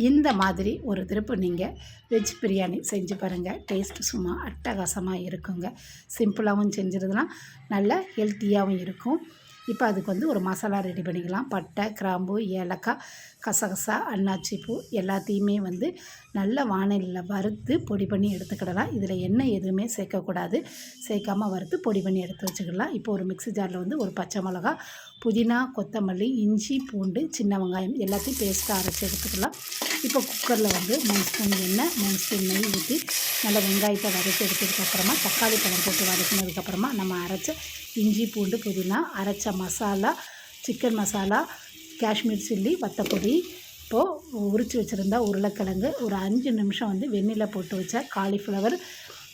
இந்த மாதிரி ஒரு திருப்பு நீங்கள் வெஜ் பிரியாணி செஞ்சு பாருங்கள். டேஸ்ட்டு சும்மா அட்டகாசமாக இருக்குங்க. சிம்பிளாகவும் செஞ்சிருந்தலாம், நல்ல ஹெல்த்தியாகவும் இருக்கும். இப்போ அதுக்கு வந்து ஒரு மசாலா ரெடி பண்ணிக்கலாம். பட்டை, கிராம்பு, ஏலக்காய், கசகசா, அன்னாச்சி பூ எல்லாத்தையுமே வந்து நல்ல வாணலியில் வறுத்து பொடி பண்ணி எடுத்துக்கிடலாம். இதில் எண்ணெய் எதுவுமே சேர்க்கக்கூடாது. சேர்க்காமல் வறுத்து பொடி பண்ணி எடுத்து வச்சுக்கிடலாம். இப்போ ஒரு மிக்ஸி ஜாரில் வந்து ஒரு பச்சை மிளகா, புதினா, கொத்தமல்லி, இஞ்சி, பூண்டு, சின்ன வெங்காயம் எல்லாத்தையும் பேஸ்ட்டாக அரைச்சி எடுத்துக்கலாம். இப்போ குக்கரில் வந்து 3 ஸ்பூன் எண்ணெய், 3 ஸ்பூன் நெய் ஊற்றி நல்லா வெங்காயத்தை வதக்கி எடுத்ததுக்கப்புறமா தக்காளி பழம் போட்டு வதக்கினதுக்கப்புறமா நம்ம அரைச்ச இஞ்சி, பூண்டு, புதினா, அரைச்ச மசாலா, சிக்கன் மசாலா, காஷ்மீர் சில்லி, வத்தப்பொடி, இப்போது உரித்து வச்சுருந்தா உருளைக்கிழங்கு, ஒரு 5 நிமிஷம் வந்து வெந்நீரில் போட்டு வச்ச காலிஃப்ளவர்,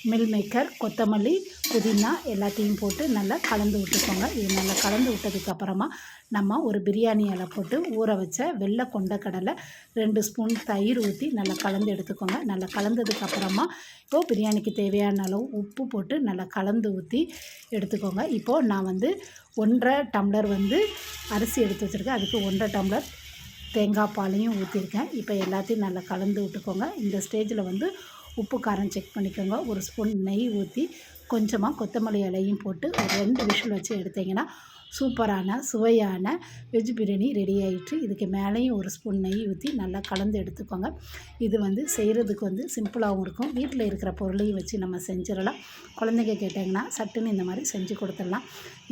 மில் மேக்கர், கொத்தமல்லி, புதினா எல்லாத்தையும் போட்டு நல்லா கலந்து விட்டுக்கோங்க. இது நல்லா கலந்து விட்டதுக்கப்புறமா நம்ம ஒரு பிரியாணி இலை போட்டு ஊற வச்ச வெள்ளை கொண்டக்கடலை 2 ஸ்பூன் தயிர் ஊற்றி நல்லா கலந்து எடுத்துக்கோங்க. நல்லா கலந்ததுக்கப்புறமா இப்போது பிரியாணிக்கு தேவையான அளவு உப்பு போட்டு நல்லா கலந்து ஊற்றி எடுத்துக்கோங்க. இப்போது நான் வந்து 1.5 டம்ளர் வந்து அரிசி எடுத்து வச்சுருக்கேன். அதுக்கு 1.5 டம்ளர் தேங்காய் பாலையும் ஊற்றிருக்கேன். இப்போ எல்லாத்தையும் நல்லா கலந்து விட்டுக்கோங்க. இந்த ஸ்டேஜில் வந்து உப்பு காரம் செக் பண்ணிக்கோங்க. ஒரு ஸ்பூன் நெய் ஊற்றி கொஞ்சமாக கொத்தமல்லி இலையும் போட்டு ஒரு 2 விசில் வச்சு எடுத்திங்கன்னா சூப்பரான சுவையான வெஜ் பிரியாணி ரெடி ஆகிடுச்சு. இதுக்கு மேலேயும் ஒரு ஸ்பூன் நெய் ஊற்றி நல்லா கலந்து எடுத்துக்கோங்க. இது வந்து செய்கிறதுக்கு வந்து சிம்பிளாகவும் இருக்கும். வீட்டில் இருக்கிற பொருளையும் வச்சு நம்ம செஞ்சிடலாம். குழந்தைங்க கேட்டாங்கன்னா சட்டுன்னு இந்த மாதிரி செஞ்சு கொடுத்துடலாம்.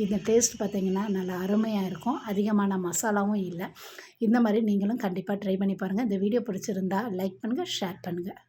இந்த டேஸ்ட் பார்த்திங்கன்னா நல்லா அருமையாக இருக்கும். அதிகமான மசாலாவும் இல்லை. இந்த மாதிரி நீங்களும் கண்டிப்பாக ட்ரை பண்ணி பாருங்கள். இந்த வீடியோ பிடிச்சிருந்தா லைக் பண்ணுங்கள், ஷேர் பண்ணுங்கள்.